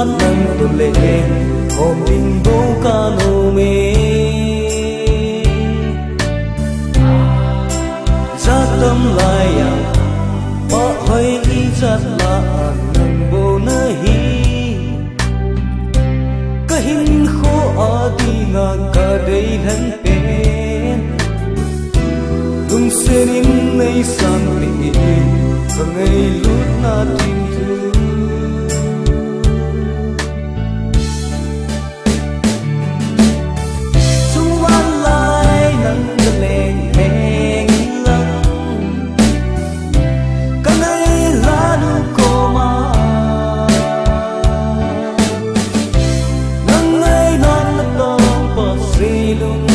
nang tu le hôm đình vô ca nô mê ra tâm lại à bỏ hơi ý rất là nang vô nơi cái hình khô ở đi ngang cả đây hẳn bên lung sen in nay sang bị và ngày lúc na tim thương chung quan lại nắng lên hẹn lắm cái này là nụ cô mà nắng ngày non nó đong bỏ gì lung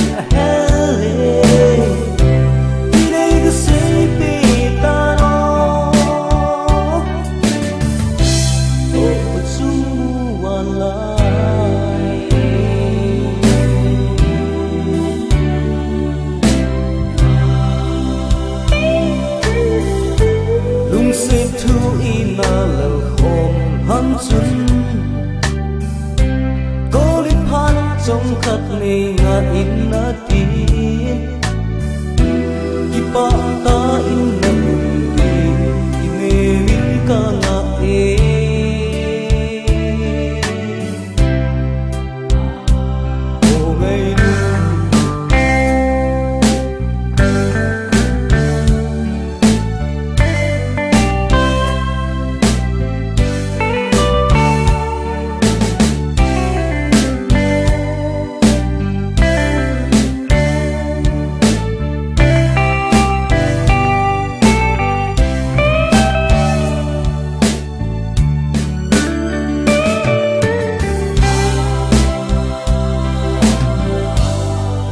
sẽ thu in lời hồn hân xuân có lý phát trong khắc này ngạt in na tin khi ba ta in na buồn khi mê min ca ngạ e ô ngày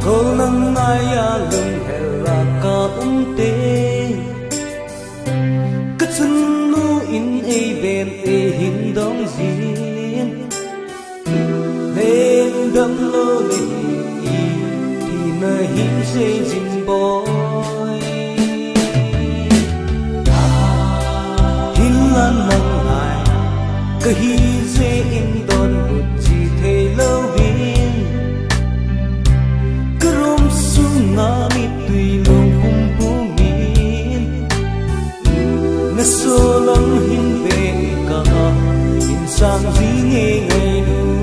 câu nắng mai à lưng hè là ca tê cất chân lu in ai bên ai hình đóng diện lên đâm lô lì thì nơi hình sẽ dình bôi hình lan nắng lại cái hi sẽ in đòn một chỉ thấy lâu viên ngami tùy lòng hung hung min na so lang hin về cả in sang gì nghe ngày nu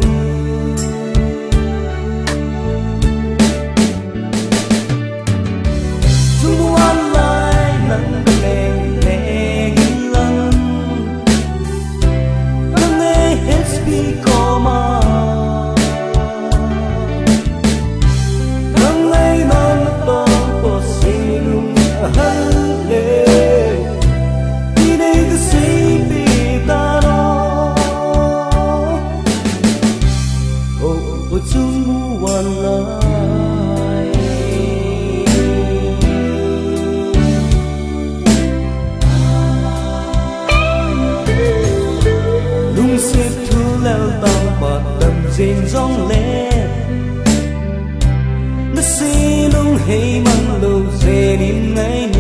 chung quan lại nắng lên lên lăng nắng nghe hết bi có mà lung xếp thu leo tàu bọt đầm rền rong lên nó xì lung hay măng lâu dê đi ngay